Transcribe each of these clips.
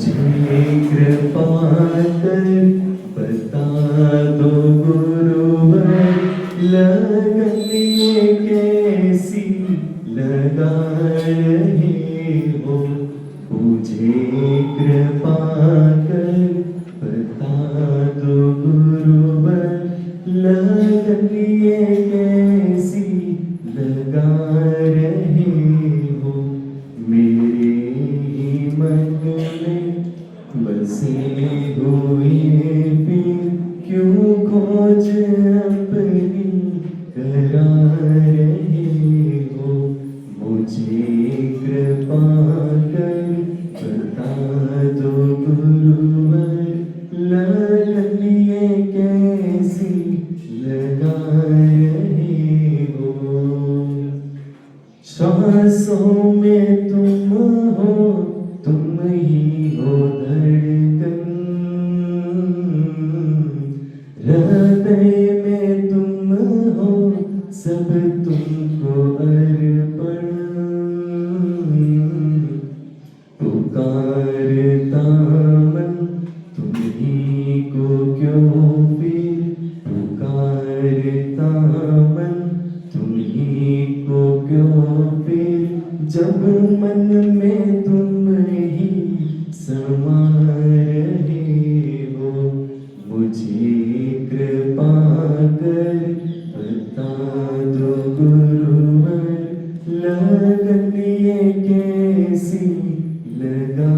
मुझे कृपा कर बता दो गुरुवर, लगन ये कैसी लगा रहे हो। मुझे कृपा कर बता दो गुरुवर, लगन ये कैसी लगा रहे हो। मेरे ही मन में बसे हुए फिर क्यों खोज अपनी करा रहे हो। मुझे कृपा कर बता दो गुरुवर, लगन ये कैसी लगा रहे हो। सांसों में तुम हो, तुम ही हो धड़कन, हृदय में तुम हो, सब तुमको अर्पण। पुकारता मन तुम्ही को क्यों फिर, पुकारता मन तुम्ही को क्यों फिर, जब मन में तुम ही समा रहे हो। मुझे कृपा कर बता दो गुरुवर, लगन ये कैसी लगा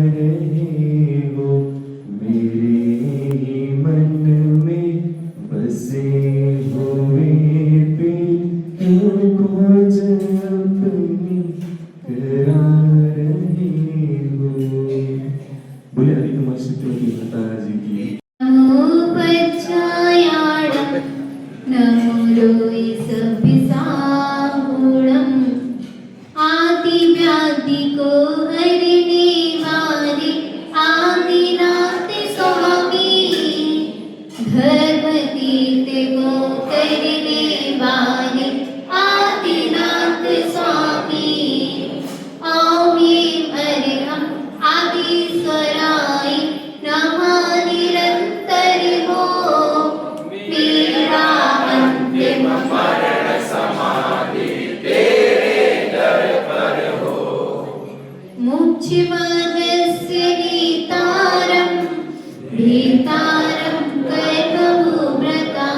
रहे हो। मेरे ही मन में बसे हुए फिर क्यों खोज अपनी करा रहे हो। बोले हरि कुमार श्री माता जी की। नमो पच्चायाणं नमो लोयसभिसाहुणं, आदिव्याधि को हरने वाले आदिनाथ स्वामी, धर्म तीर्थ को करने वाले आदिनाथ स्वामी। ओम ऐं अरहं आदिस्वराय नमः निरंतर हो, मेरा अंतिम मरण समाधि तेरे दर पर हो। मोक्षमार्गस्य नेतारं भीतारं कर्मभूभृता,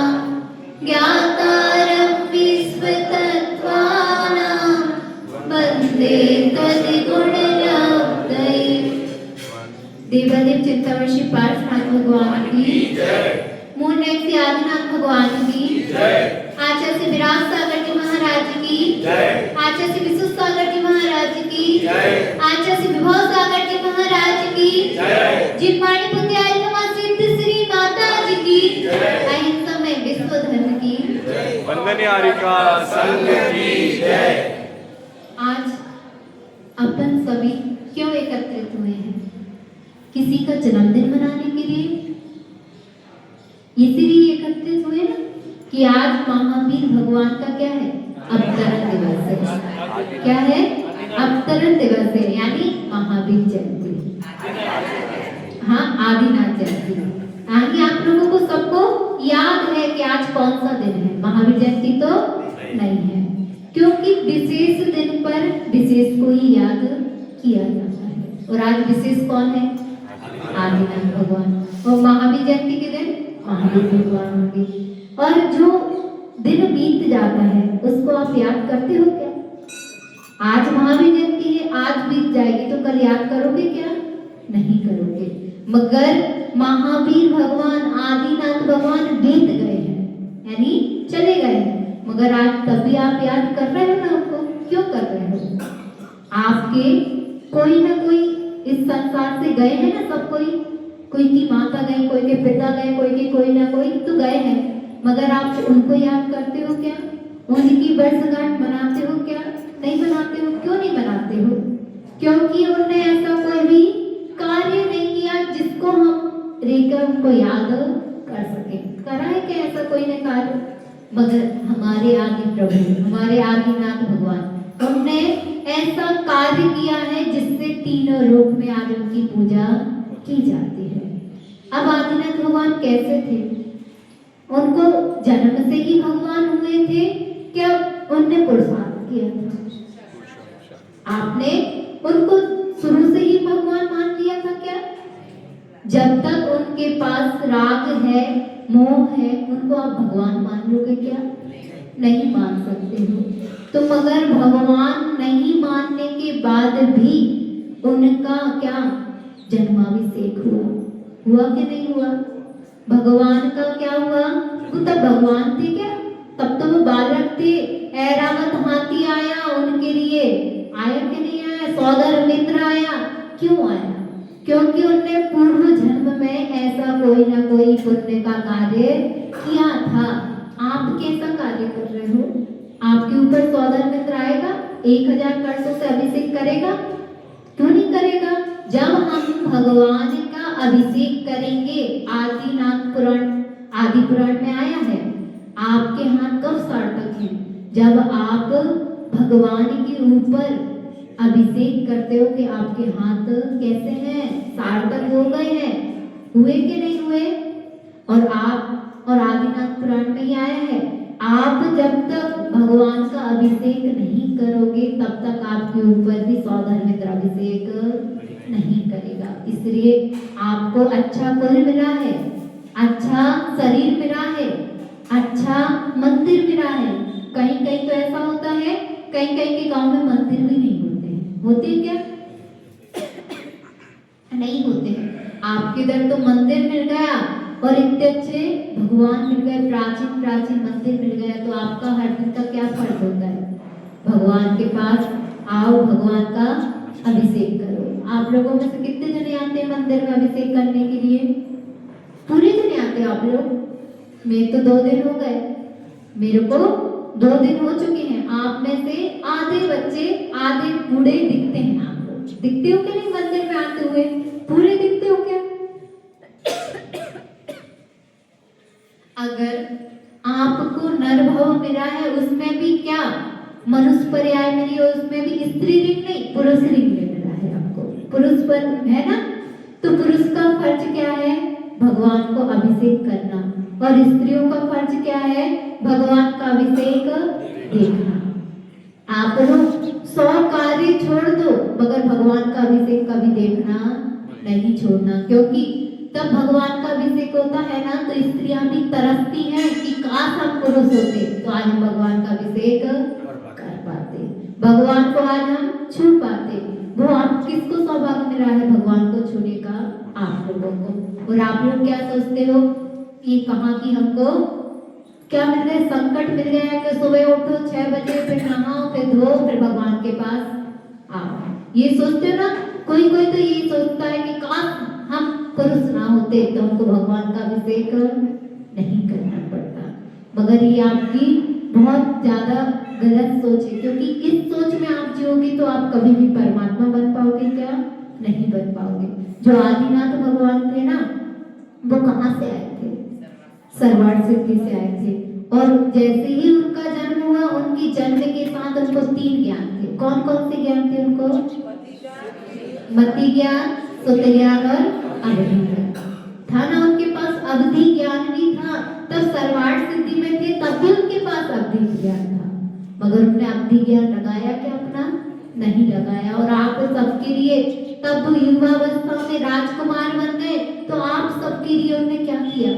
ज्ञातारं विश्वतत्त्वानां वन्दे तद्गुणलब्धये। देवादेव चिंतामणि पार्श्वनाथ भगवान की जय। मूलनेक से आदिनाथ भगवान की जय। आचार्य से विराट सागर जी महाराज की जय। आचार्य से विश्व सागर जी महाराज की जय। आचार्य से विभव सागर जी महाराज की जय। जिनवाणी पुत्याय नमा सिद्ध श्री माता जी की जय। अहिंसा में विश्व धर्म की जय। वंदनीय हरिका संघ की जय। आज अपन सभी क्यों एकत्रित हुए हैं? किसी का जन्मदिन मनाने के लिए? इसीलिए एकत्रित हुए ना कि आज महावीर भगवान का क्या है? अवतरण दिवस है। क्या है? अवतरण दिवस है, यानी महावीर जयंती। हाँ, आदिनाथ जयंती। यानी आप लोगों को सबको याद है कि आज कौन सा दिन है? महावीर जयंती तो नहीं है, क्योंकि विशेष दिन पर विशेष को ही याद किया जाता है। और आज विशेष कौन है? आदिनाथ भगवान। और महावीर जयंती के दिन महावीर भगवान होंगे। और जो दिन बीत जाता है उसको आप याद करते हो क्या? आज महावीर जयंती है, आज बीत जाएगी तो कल याद करोगे क्या? नहीं करोगे। मगर महावीर भगवान आदिनाथ भगवान बीत गए हैं, यानी चले गए हैं, मगर आज तब भी आप याद कर रहे हो ना उनको। क्यों कर रहे हो? आपके कोई ना कोई इस संसार से गए हैं ना, सब कोई की माता गई, कोई के पिता गए, कोई ना कोई तो गए हैं, मगर आप उनको याद करते हो क्या? उनकी वर्षगांठ मनाते हो क्या? नहीं मनाते हो। क्यों नहीं मनाते हो? क्योंकि उन्होंने ऐसा कोई भी कार्य नहीं किया जिसको हम रहकर उनको याद कर सके। करा है क्या ऐसा कोई ने कार्य? मगर हमारे आदि प्रभु, हमारे आदिनाथ भगवान, उन्होंने ऐसा कार्य किया है जिससे तीनों लोक में आज उनकी पूजा की जाती है। अब आदिनाथ भगवान कैसे थे? उनको जन्म से ही भगवान हुए थे क्या उनने पुरुषार्थ किया था? आपने उनको शुरू से ही भगवान मान लिया था क्या? जब तक उनके पास राग है, मोह है, उनको आप भगवान मान लोगे क्या? नहीं मान सकते हो। तो मगर भगवान नहीं मानने के बाद भी उनका क्या जन्माभिषेक हुआ कि नहीं हुआ? भगवान का क्या हुआ? वो तब भगवान थे क्या? तब तो वो बालक थे। ऐरावत हाथी आया उनके लिए, आया कि नहीं आया? सौदर मित्र आया, क्यों आया? क्योंकि उनने पूर्व जन्म में ऐसा कोई ना कोई पुण्य का कार्य किया था। आप कैसा कार्य कर रहे हो? आपके ऊपर सौदर मित्र आएगा, 1000 कलशों से अभिषेक करेगा? क्यों नहीं करेगा? जब हम भगवान का अभिषेक करेंगे, आदि पुराण में आया है, आपके हाथ कब सार्थक है? जब आप भगवान के ऊपर अभिषेक करते हो कि आपके हाथ कैसे हैं? सार्थक हो गए हैं, हुए कि नहीं हुए? और आदिनाथ पुराण में ही आया है, आप जब तक भगवान का अभिषेक नहीं करोगे तब तक आपके ऊपर भी सौदर मित्र अभिषेक नहीं करेगा। इसलिए आपको अच्छा कुल मिला है, अच्छा शरीर मिला है, अच्छा मंदिर मिला है। कहीं कहीं तो ऐसा होता है, कहीं कहीं के गांव में मंदिर भी नहीं होते हैं क्या? नहीं होते हैं। आपके इधर तो मंदिर मिल गया और इतने अच्छे भगवान मिल गए, प्राचीन मंदिर मिल गया, तो आपका हर दिन का क्या फर्ज होता है? भगवान के पास आओ, भगवान का अभिषेक करो। आप लोगों में से कितने जने आते हैं मंदिर में अभिषेक करने के लिए? पूरे जने आते हो आप लोग? मेरे तो 2 दिन हो गए, मेरे को 2 दिन हो चुके हैं। आप में से आधे बच्चे, आधे बूढ़े दिखते हैं। आप लोग दिखते हो कि नहीं मंदिर में आते हुए? पूरे दिखते हो क्या? अगर आपको नर भव मिला है, उसमें भी क्या मनुष्य पर्याय मिली है, उसमें भी स्त्री लिंग नहीं पुरुष लिंग मिला है आपको, पुरुष पर है ना? तो पुरुष का फर्ज क्या है? भगवान को अभिषेक करना, और स्त्रियों का फर्ज क्या है? भगवान का अभिषेक देखना। आप लोग 100 कार्य छोड़ दो मगर भगवान का अभिषेक कभी देखना नहीं छोड़ना, क्योंकि तब भगवान का अभिषेक होता है ना तो स्त्रियां भी तरसती हैं कि काश हम पुरुष होते तो आज हम भगवान का अभिषेक कर पाते, भगवान को आज हम छू पाते। वो आप किसको सौभाग्य मिला है भगवान को छूने का? आप लोगों को। और आप लोग क्या सोचते हो कि कहाँ की हमको क्या मिल गया? संकट मिल गया है कि सुबह उठो 6 बजे, फिर नहाओ, फिर धो, फिर भगवान के पास आओ। ये सोचते हो ना? कोई कोई तो ये सोचता है कि काश हम पुरुष ना होते तो हमको भगवान का अभिषेक नहीं करना पड़ता। मगर ये आपकी बहुत ज्यादा गलत सोच है, क्योंकि इस सोच में आप जियोगे तो आप कभी भी परमात्मा बन पाओगे क्या? नहीं बन पाओगे। जो आदिनाथ भगवान थे ना, वो कहाँ से आए थे? सरवाड़ सिद्धि से आए थे। और जैसे ही उनका जन्म हुआ, उनकी जन्म के साथ उनको 3 ज्ञान थे। कौन कौन से ज्ञान थे उनको? मति ज्ञान, सुत ज्ञान और अवधि ज्ञान था ना उनके पास। अवधि ज्ञान भी था, तब सरवाड़ सिद्धि में थे तब भी उनके पास अवधि ज्ञान था, मगर उन्होंने अवधि ज्ञान लगाया क्या अपना? नहीं लगाया। और आप सबके लिए तब युवावस्था में राजकुमार बन गए, तो आप सबके लिए उन्होंने क्या किया?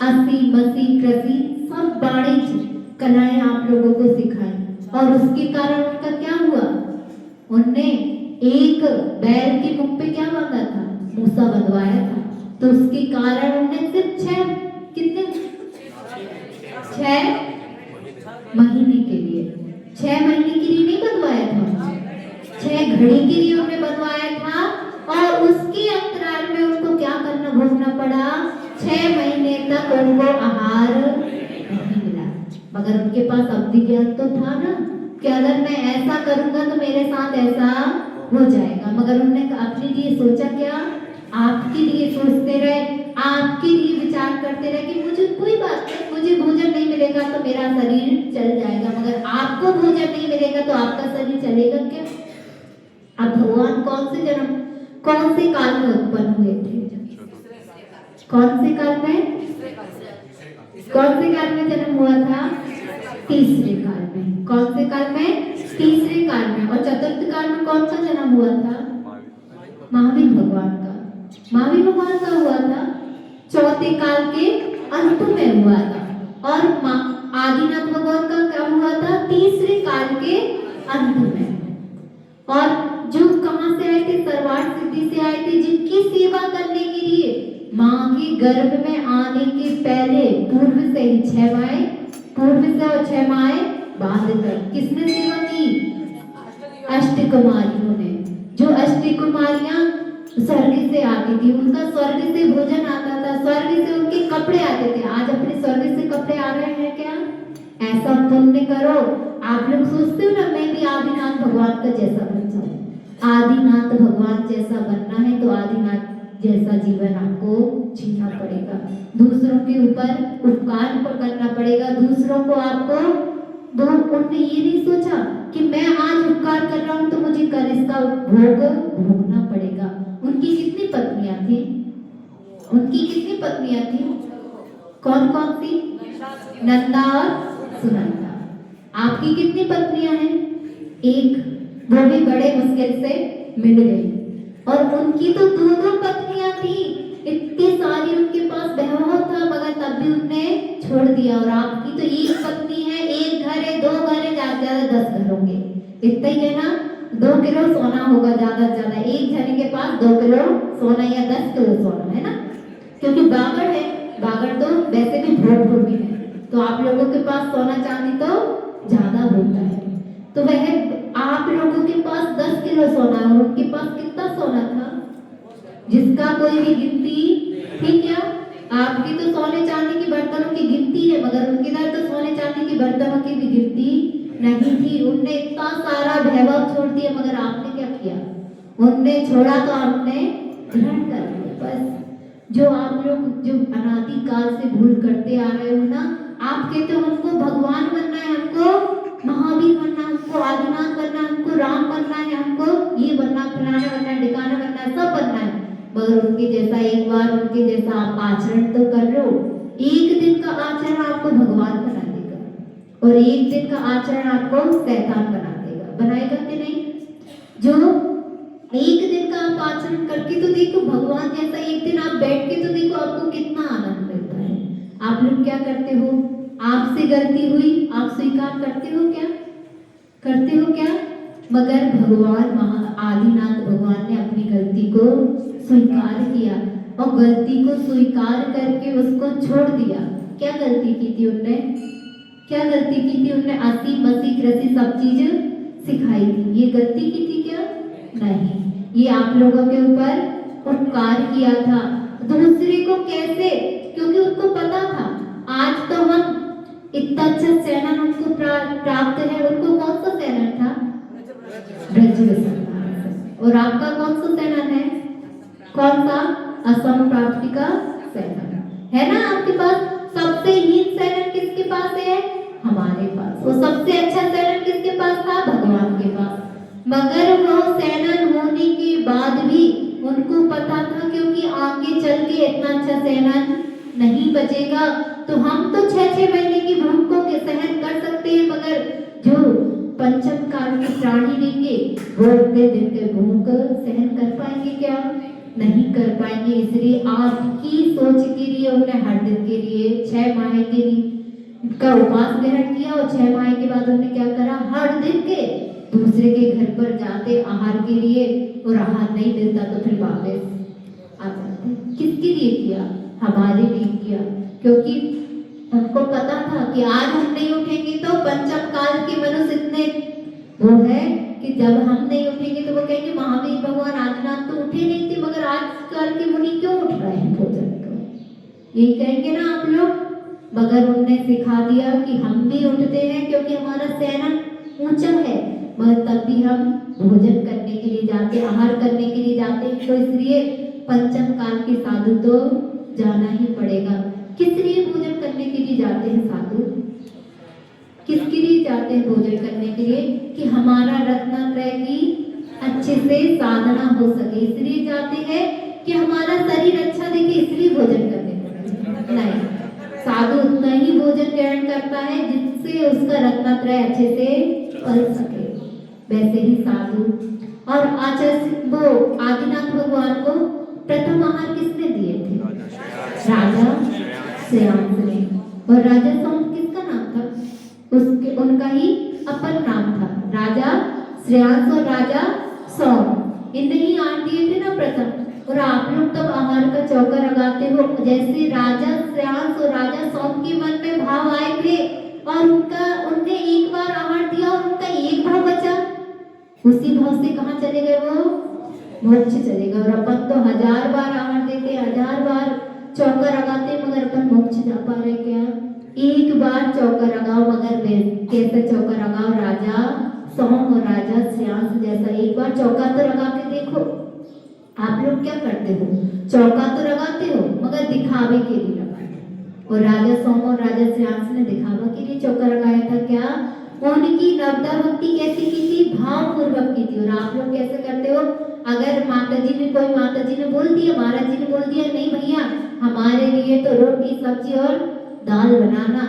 80 मसी कृषि सब वाणिज्य कलाएं आप लोगों को सिखाई, और उसके कारण उनका क्या हुआ? उनने एक बैल के मुख पे क्या बांधा था? मूसा बंधवाया था। तो उसके कारण उन्हें सिर्फ 6 महीने के लिए 6 महीने के लिए नहीं बंधवाया था, 6 घड़ी के लिए उन्हें बंधवाया था। और उसके अंतराल में उनको क्या करना भोगना पड़ा? 6 महीने तक उनको आहार नहीं मिला। मगर उनके पास अवधि ज्ञान तो था ना कि अगर मैं ऐसा करूंगा तो मेरे साथ ऐसा हो जाएगा। मगर उन्होंने अपने लिए सोचा क्या? आपके लिए सोचते रहे, आपके लिए विचार करते रहे कि मुझे कोई बात नहीं, मुझे भोजन नहीं मिलेगा तो मेरा शरीर चल जाएगा, मगर आपको भोजन नहीं मिलेगा तो आपका शरीर चलेगा क्या? अब भगवान कौन से जन्म से काल में उत्पन्न हुए थे? कौन से काल में? कौन से काल में जन्म हुआ था? तीसरे काल में। कौन से काल में? तीसरे काल में। और चतुर्थ काल में कौन सा जन्म हुआ था? महावीर भगवान का। महावीर भगवान का हुआ था चौथे काल के अंत में हुआ था। और आदिनाथ भगवान का क्या हुआ था? तीसरे काल के अंत में। और जो कहां से आए थे? सर्वार्थ सिद्धि से आए थे, जिनकी सेवा करने के लिए माँ के गर्भ में आने के पहले पूर्व से ही 6 माएं, पूर्व से और 6 माएं बाद तक किसने सेवा की? अष्टकुमारियों ने। जो अष्टकुमारियां स्वर्ग से आती थी, उनका स्वर्ग से भोजन आता था, स्वर्ग से उनके कपड़े आते थे। आज अपने स्वर्ग से कपड़े आ रहे हैं क्या? ऐसा पुण्य करो। आप लोग सोचते हो ना मैं भी आदिनाथ भगवान का जैसा बन जाऊं। आदिनाथ भगवान जैसा बनना है तो आदिनाथ जैसा जीवन आपको जीना पड़ेगा। दूसरों के ऊपर उपकार करना पड़ेगा। दूसरों को आपको उनने ये नहीं सोचा कि मैं आज उपकार कर रहा हूं तो मुझे कल इसका भोग भोगना पड़ेगा। उनकी कितनी पत्नियां थी? उनकी कितनी पत्नियां थी? कौन कौन सी? नंदा और सुनंदा। आपकी कितनी पत्नियां हैं? एक। वो भी बड़े मुश्किल से मिल गई। और उनकी तो 2 पत्नियां थी। इतनी सारी उनके पास वैभव था, मगर तब भी उनने छोड़ दिया। और आपकी तो एक पत्नी है, एक घर है, 2 घर है, ज्यादा 10 घर होंगे। इतना ही है ना? 2 किलो सोना होगा ज्यादा से ज्यादा। एक जने के पास 2 किलो सोना या 10 किलो सोना है ना, क्योंकि बागड़ है। बागड़ तो वैसे भी भोजपुर में है, तो आप लोगों के पास सोना चांदी तो ज्यादा होता है। तो वह आप लोगों के पास 10 किलो सोना है, और उनके पास कितना सोना था जिसका कोई भी गिनती थी क्या? आपकी तो सोने चांदी की बर्तनों की गिनती है, मगर उनके इधर तो सोने चांदी की बर्तनों की भी गिनती नहीं थी। उनने इतना सारा वैभव छोड़ दिया, मगर आपने क्या किया? उनने छोड़ा तो आपने ग्रहण कर लिया। बस जो आप लोग जो अनादि काल से भूल करते आ रहे हो ना, आप कहते हो हमको भगवान बनना है, हमको महावीर बनना, हमको आदिनाथ बनना, हमको राम बनना है, हमको ये बनना, फलाना बनना है, ढिकाना बनना है, सब बनना है। मगर उनके जैसा एक बार उनके जैसा आप आचरण तो कर लो। एक दिन का आचरण आपको भगवान बना देगा, और एक दिन का आचरण आपको शैतान बना देगा। बनाएगा कि नहीं? जो एक दिन का आप आचरण करके तो देखो भगवान जैसा, एक दिन आप बैठ के तो देखो आपको कितना आनंद मिलता है। आप लोग क्या करते हो? आपसे गलती हुई, आप स्वीकार करते हो क्या? करते हो क्या? मगर भगवान आदिनाथ भगवान ने अपनी गलती को स्वीकार किया, और गलती को स्वीकार करके उसको छोड़ दिया। क्या गलती की थी उनने? क्या गलती की थी उनने? असी मसी कृषि सब चीज सिखाई थी। ये गलती की थी क्या? नहीं। ये आप लोगों के ऊपर उपकार किया था। दूसरे को कैसे? क्योंकि उनको पता था आज तो हम इतना अच्छा सेना उनको प्राप्त है। उनको कौन सा सेना था? ब्रज। और आपका कौन सा सेना है? कौन सा? असम प्राप्ति का सेना है ना आपके पास। सबसे हीन सेना किसके पास है? हमारे पास। वो सबसे अच्छा सेना किसके पास था? भगवान के पास। मगर वो सेना होने के बाद भी उनको पता था, क्योंकि आगे चल के इतना अच्छा सेना नहीं बचेगा, तो हम तो 6-6 महीने की भूख को सहन कर सकते हैं, मगर जो पंचम काल के प्राणी रहेंगे वो इतने दिन के भूख सहन कर पाएंगे क्या? नहीं कर पाएंगे। इसलिए आपकी सोच के लिए उन्होंने हर दिन के लिए 6 माह के लिए का उपवास ग्रहण किया, और 6 माह के बाद उन्होंने क्या करा? हर दिन के दूसरे के घर पर जाते आहार के लिए, और आहार नहीं मिलता तो फिर वापस आ जाते। किसके लिए किया? हमारे लिए किया, क्योंकि उनको पता था कि आज हम नहीं उठेंगे तो पंचम काल के मनुष्य इतने वो है कि जब हम नहीं उठेंगे तो वो कहेंगे महावीर भगवान आदिनाथ तो उठे नहीं थे, मगर आजकल के मुनि क्यों उठ रहे हैं भोजन को? यही कहेंगे ना आप लोग। मगर उन्होंने सिखा दिया कि हम भी उठते हैं, क्योंकि हमारा सेना ऊंचा है, मगर तब भी हम भोजन करने के लिए जाते, आहार करने के लिए जाते हैं। तो इसलिए पंचम काल के साधु तो जाना ही पड़ेगा। किस लिए भोजन करने के लिए जाते हैं साधु? किसके लिए जाते हैं भोजन करने के लिए? कि हमारा रत्नात्रय की अच्छे से साधना हो सके, इसलिए जाते हैं कि हमारा शरीर अच्छा दिखे इसलिए भोजन करते नहीं। साधु उतना ही भोजन ग्रहण करता है जिससे उसका रत्नत्रय अच्छे से पल सके। वैसे ही साधु और आचार्य वो आदिनाथ भगवान को प्रथम आहार किसने दिए थे? राजा श्रेयांस ने। और राजा सौंप किसका नाम था? उसके उनका ही अपन नाम था, राजा श्रेयांस और राजा सौंप। इनने ही आहार दिए थे ना प्रथम। और आप लोग तब आहार का चौका लगाते हो। जैसे राजा श्रेयांस और राजा सौंप के मन में भाव आए थे और उनने एक बार आहार दिया और उनका एक भाव बचा, उसी भाव से कहाँ चले गए वो? मोक्ष चले गए। और अपन तो 1000 बार आहार देते, 1000 बार चौका लगाते, मगर अपन मोक्ष जा पा रहे क्या? एक बार चौका लगाओ, मगर कैसे चौका लगाओ? राजा सौंप और राजा श्रेयांस जैसा एक बार चौका तो लगा के देखो। आप लोग क्या करते हो? चौका तो लगाते हो मगर दिखावे के लिए लगाते हो। और राजा सौंप और राजा श्रेयांस ने दिखावा के लिए चौका लगाया था। क्या उनकी नवदा भक्ति कैसी की थी? भाव पूर्वक की थी। और आप लोग कैसे करते हो? अगर माताजी ने बोल दिया, महाराज जी ने बोल दिया, नहीं भैया हमारे लिए तो रोटी सब्जी और दाल बनाना।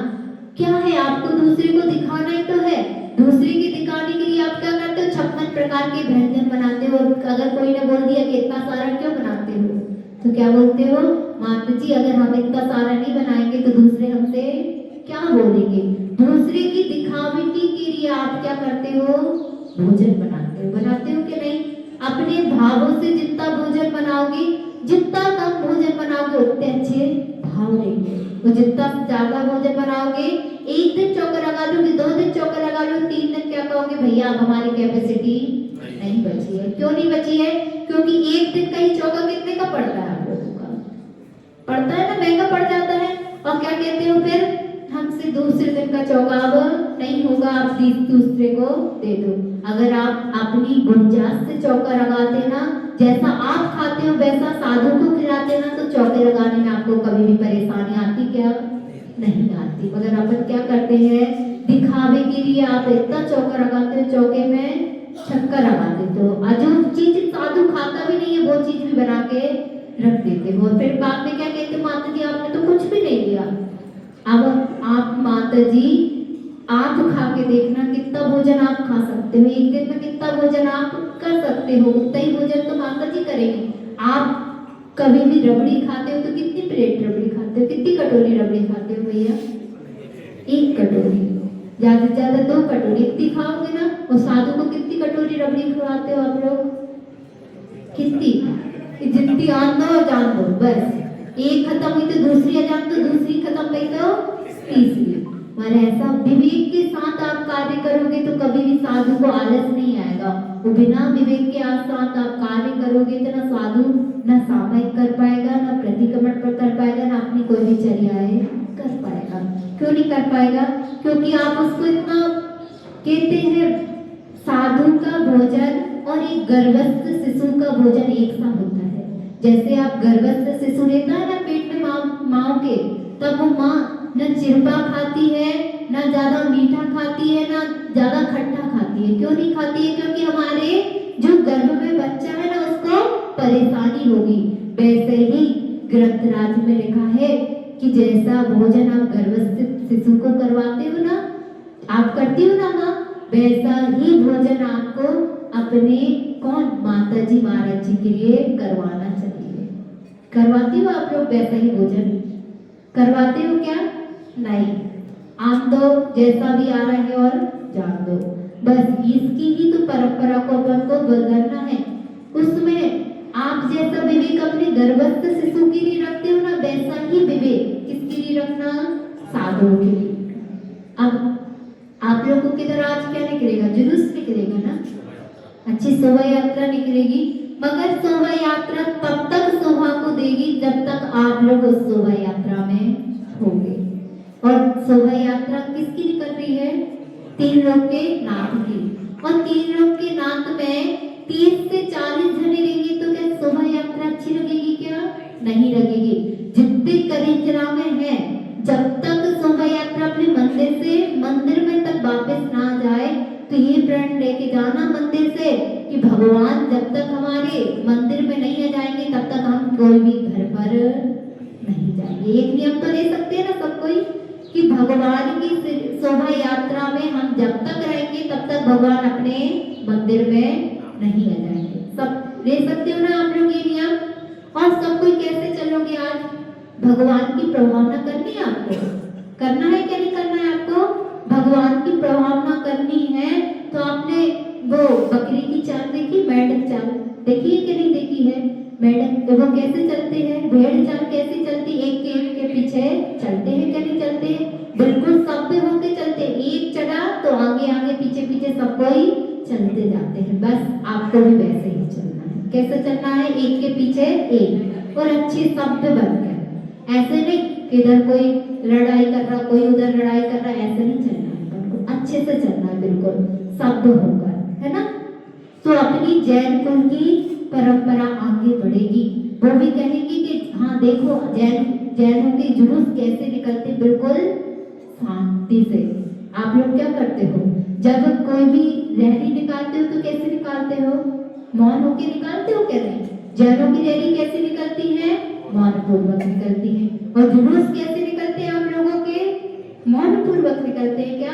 क्या है? आपको दूसरे को दिखाना ही तो है। दूसरे के दिखाने के लिए आप क्या करते हो? 56 प्रकार के व्यंजन बनाते हो। अगर कोई ने बोल दिया कि इतना सारा क्यों बनाते हो, तो क्या बोलते हो? माताजी अगर हम इतना सारा नहीं बनाएंगे तो दूसरे हमसे क्या बोलेंगे? दूसरे की दिखावटी के लिए आप क्या करते हो? भोजन बनाते हो कि नहीं? अपने भावों से जितना भोजन बनाओगे, जितना कम भोजन बनाओगे उतने अच्छे भाव रहेंगे। और जितना ज्यादा भोजन बनाओगे, एक दिन चौका लगा लोगे, 2 दिन चौका लगा लो, 3 दिन क्या कहोगे? भैया अब हमारी कैपेसिटी नहीं बची है। क्यों नहीं बची है? क्योंकि एक दिन का ही चौका कितने का पड़ता है? आप लोगों का पड़ता है ना, महंगा पड़ जाता है। और क्या कहते हो फिर? हमसे दूसरे दिन का चौका अब नहीं होगा, आप दूसरे को दे दो। अगर आप अपनी गुंजाइश से चौका लगाते ना, जैसा आप खाते हो वैसा साधु को खिलाते ना, तो चौके लगाने में आपको कभी भी परेशानी आती क्या? नहीं आती। मगर अपन क्या करते हैं? दिखावे के लिए आप इतना चौका लगाते हो, चौके में छक्का लगा देते हो। और जो चीज साधु खाता भी नहीं है वो चीज भी बना के रख देते हो। फिर बाद में क्या कहते हो? माता जी आपने तो कुछ भी नहीं दिया। अब आप माता जी आप खा के देखना कितना भोजन आप खा सकते हो। एक दिन में कितना भोजन आप कर सकते हो, उतना ही भोजन तो माता जी करेंगे। आप कभी भी रबड़ी खाते हो तो कितनी प्लेट रबड़ी खाते हो? कितनी कटोरी रबड़ी खाते हो भैया? 1 कटोरी, ज्यादा से ज्यादा 2 कटोरी इतनी खाओगे ना। और साधु को कितनी कटोरी रबड़ी खिलाते हो आप लोग? कितनी? जितनी आन दो जान दो, बस एक खत्म हुई तो दूसरी अजान दो, दूसरी खत्म हुई तो तीसरी। और ऐसा विवेक के साथ आप कार्य करोगे तो कभी भी साधु को आलस नहीं आएगा। वो बिना विवेक के साथ आप कार्य करोगे तो ना साधु ना सामायिक कर पाएगा, ना प्रतिक्रमण पर कर पाएगा, ना अपनी कोई भी चर्याएं कर पाएगा। क्यों नहीं कर पाएगा? क्योंकि आप उसको इतना कहते हैं। साधु का भोजन और एक गर्भस्थ शिशु का भोजन एक सा होता है। जैसे आप गर्भस्थ शिशु रहता है ना पेट में माँ के, तब वो माँ न चिरपा खाती है, ना ज्यादा मीठा खाती है, ना ज्यादा खट्टा खाती है। क्यों नहीं खाती है? क्योंकि हमारे जो गर्भ में बच्चा है ना उसको परेशानी होगी। वैसे ही ग्रंथराज में लिखा है कि जैसा भोजन आप गर्भस्थ शिशु को करवाते हो ना, आप करती हो ना माँ, वैसा ही भोजन आपको अपने माता जी महाराज जी के लिए करवाना चाहिए। करवाती हो आप लोग वैसा ही भोजन? करवाते हो क्या? नहीं। आप तो जैसा भी आ रहा है और जान दो, बस इसकी ही तो परंपरा को अपन को बदलना है। उसमें आप जैसा विवेक अपने गर्भस्थ शिशु के लिए रखते हो ना, वैसा ही विवेक किसके लिए रखना? साधुओं के लिए। अब आप लोगों की तरह आज क्या निकलेगा? जुलूस निकलेगा ना, अच्छी शोभा यात्रा निकलेगी। मगर शोभा यात्रा तब तक शोभा को देगी जब तक आप लोग उस शोभा यात्रा में होंगे। और शोभा यात्रा किसकी निकल रही है? 3 लोग के नाथ की। और 3 लोग के नाथ में 30 से 40 जने रहेंगे तो क्या शोभा यात्रा अच्छी लगेगी? क्या नहीं लगेगी। जितने कलिंजरा में है, जब तक शोभा यात्रा अपने मंदिर से मंदिर में तक वापस ना जाए तो ये प्रण लेके जाना मंदिर से कि भगवान भगवान जब तक हमारे मंदिर में नहीं आ जाएंगे तब तक हम कोई भी घर पर नहीं जाएंगे। एक नियम तो ले सकते हैं ना सब कोई कि भगवान की शोभा यात्रा में हम जब तक रहेंगे तब तक भगवान अपने मंदिर में नहीं आ जाएंगे। सब ले सकते हो ना आप लोग ये नियम? और सब कोई कैसे चलोगे? आज भगवान की प्रभावना करनी है आपको, करना है क्या नहीं करना है आपको? भगवान की प्रभावना करनी है तो आपने वो बकरी की चाल देखी, मेंढक चाल देखी है कि नहीं देखी है? मेंढक वो कैसे चलते हैं, भेड़ चाल कैसे चलती, एक के पीछे चलते हैं क्या नहीं चलते हैं? बिल्कुल सभ्य होके चलते, एक चढ़ा तो आगे आगे पीछे पीछे सब कोई चलते जाते हैं। बस आपको भी वैसे ही चलना है। कैसे चलना है? एक के पीछे एक और अच्छे सभ्य बनकर। ऐसे नहीं इधर कोई लड़ाई कर रहा, कोई उधर लड़ाई कर रहा, ऐसे नहीं चलना है। अच्छे से चलना है, बिल्कुल सभ्य होकर, है ना? तो अपनी जैन कुल की परंपरा आगे बढ़ेगी। वो भी कहेंगी कि हाँ देखो जैनों के जुलूस कैसे निकलते, बिल्कुल शांति से। आप लोग क्या करते हो? जब कोई भी रैली निकालते हो तो कैसे निकालते हो? मौन होके निकालते हो क्या नहीं? जैनों की रैली कैसे निकलती है? मौन पूर्वक निकलती है। और जुलूस कैसे निकलते हैं आप लोगों के? मौन पूर्वक निकलते हैं क्या?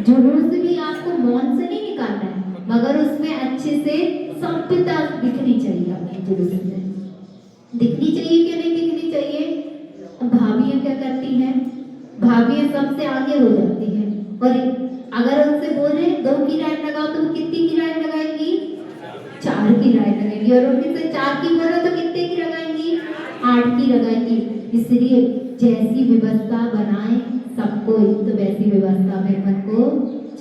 जुलूस भी आपको मौन से नहीं निकालना है, मगर उसमें अच्छे से सभ्यता दिखनी चाहिए। आपकी जुलूस में दिखनी चाहिए क्या नहीं दिखनी चाहिए? भाभियां क्या करती हैं? भाभियां सबसे आगे हो जाती हैं और अगर उनसे बोले 2 की लाइन लगाओ तो वो कितनी की लाइन लगाएंगी? 4 की लाइन लगाएंगी। और उनसे 4 की बोलो तो कितने की लगाएंगी? 8 की लगाएंगी। इसलिए जैसी व्यवस्था बनाए सबको तो वैसी व्यवस्था में मन को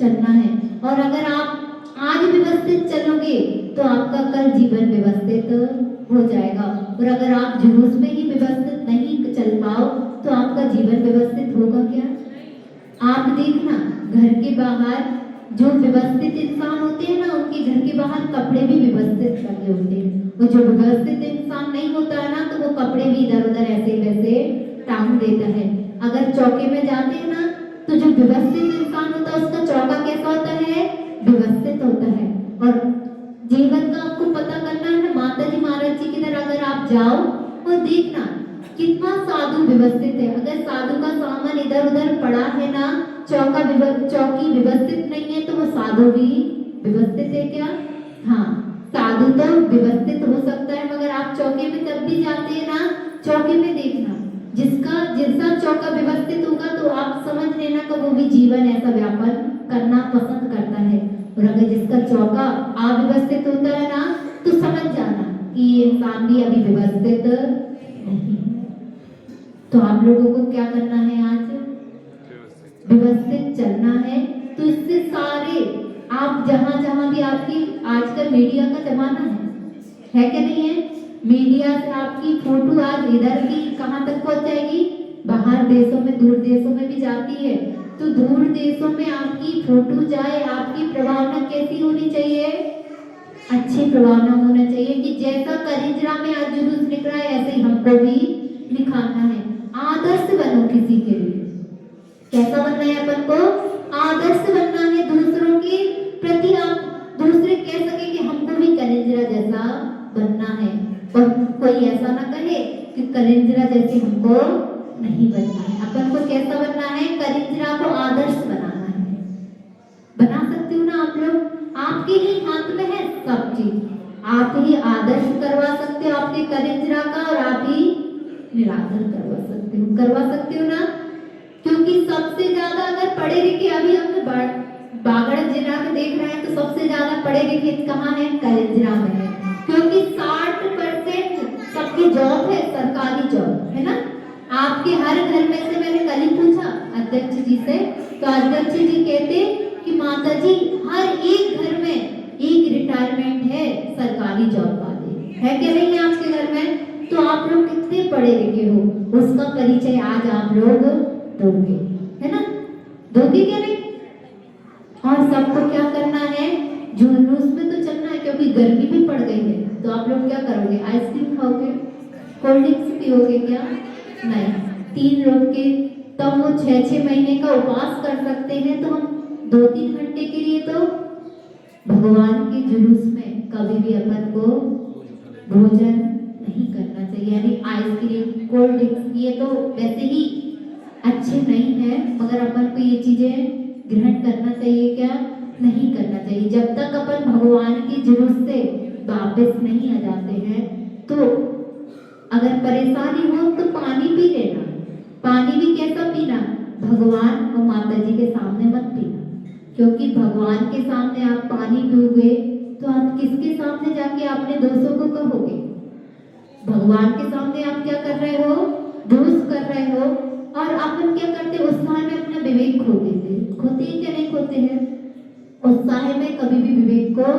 चलना है। और अगर आप आज व्यवस्थित चलोगे तो आपका कल जीवन व्यवस्थित हो जाएगा। और अगर आप जुलूस में ही व्यवस्थित नहीं चल पाओ तो आपका जीवन व्यवस्थित होगा क्या? आप देखना घर के बाहर जो व्यवस्थित इंसान होते हैं ना, उनके घर के बाहर कपड़े भी व्यवस्थित लगे होते हैं। और जो व्यवस्थित इंसान नहीं होता है ना तो वो कपड़े भी इधर उधर ऐसे वैसे टांग देता है। अगर चौके में जाते हैं ना तो जो व्यवस्थित इंसान होता है उसका चौका कैसा होता है? व्यवस्थित होता है। और जीवन का आपको पता करना है ना, माता जी महाराज जी की तरह अगर आप जाओ और देखना कितना साधु व्यवस्थित है। अगर साधु का सामान इधर उधर पड़ा है ना, चौकी व्यवस्थित नहीं है तो वो साधु भी व्यवस्थित है क्या? हाँ, साधु तो व्यवस्थित हो सकता है, मगर आप चौके में जब भी जाते हैं ना, चौके में देखना जिसका चौका व्यवस्थित होगा तो आप समझ लेना कि वो भी जीवन ऐसा व्यापन करना पसंद करता है। और अगर जिसका चौका अव्यवस्थित होता है ना तो समझ जाना कि ये इंसान भी अभी व्यवस्थित नहीं। तो आप लोगों को क्या करना है? आज व्यवस्थित चलना है। तो इससे सारे आप जहां भी आपकी आजकल मीडिया का जमाना है क्या नहीं है? मीडिया से आपकी फोटो आज इधर की कहां तक पहुंच जाएगी? बाहर देशों में, दूर देशों में भी जाती है। तो दूर देशों में आपकी फोटो जाए, आपकी प्रभावना कैसी होनी चाहिए? अच्छी प्रभावना होना चाहिए कि जैसा करिंजरा में आज जुलूस निकला है ऐसे ही हमको भी निकालना है। आदर्श बनो किसी के लिए। कैसा बनना है अपन को? आदर्श बनना है दूसरों के प्रति। आप दूसरे कह सके कि हमको भी कलिंजरा जैसा बनना है। और कोई ऐसा ना कहे कि कलिंजरा जैसे हमको नहीं बनना है। अपन को कैसा बनना है? कलिंजरा को आदर्श बनाना है। बना सकते हो ना आप लोग? आपके ही हाथ में है सब चीज। आप ही आदर्श करवा सकते हो आपके कलिंजरा का और आप ही निरादर करवा सकते हो ना। क्योंकि सबसे ज्यादा अगर पढ़े लिखे, अभी हम बागड़ जिला में देख रहे हैं तो सबसे ज्यादा पढ़े लिखे कहाँ है? कलिंजरा में है। क्योंकि 60% सबकी जॉब है सरकारी जॉब, है ना? आपके हर घर में से मैंने कल ही पूछा अध्यक्ष जी से, तो अध्यक्ष जी कहते कि माता जी हर एक घर में एक रिटायरमेंट है सरकारी जॉब वाले, है क्या नहीं है आपके घर में? तो आप लोग कितने पढ़े लिखे हो उसका परिचय आज आप लोग दोगे, है ना? दोगे क्या नहीं? और सबको क्या करना है? जुलूस में तो चलना है क्योंकि गर्मी भी पड़ गई है। तो आप लोग क्या करोगे? आइसक्रीम खाओगे? कोल्ड ड्रिंक्स पियोगे क्या? नहीं। 3 लोग के तब वो 6-6 महीने का उपवास कर सकते हैं, तो हम 2-3 घंटे के लिए तो भगवान के जुलूस में कभी भी अपन को भोजन नहीं करना चाहिए, यानी आइसक्रीम, कोल्ड ड्रिंक्स ये तो वैसे ही अच्छे नहीं है, मगर अपन को ये चीजें ग्रहण करना चाहिए क्या? नहीं करना चाहिए। जब तक अपन भगवान की जुलूस से वापस नहीं आ जाते हैं, तो अगर परेशानी हो तो पानी पी लेना। पानी भी कैसा पीना? भगवान और माता जी के सामने मत पीना, क्योंकि भगवान के सामने आप पानी पियोगे तो आप किसके सामने जाके अपने दोषों को कहोगे? भगवान के सामने आप क्या कर रहे हो? दोष कर रहे हो। और अपन क्या करते? उत्साह में अपना विवेक खो देते। खोते ही क्या नहीं खोते हैं? उत्साह में कभी भी विवेक को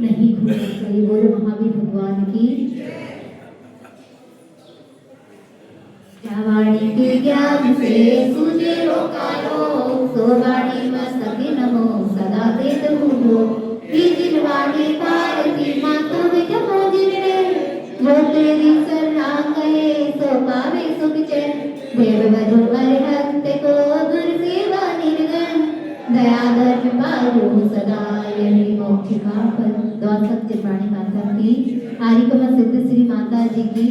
नहीं खोना चाहिए। बोलो महावीर भगवान की। क्या वाणी के ज्ञान से सूझे रोकालो, सो वाणी मस्तके नमो सदा देत भूलो। ये जिन वाणी पारती मातो में जमो जिनने, जो तेरी शरण गए सो पावे सुख चैन। देव बधु अरिहंत को गुर सेवा निर्गन, दया धर्म पालो सदा यही मोक्ष का फल। द्वार सत्यवाणी माता की, आरिकमा सिद्ध श्री माता जी की।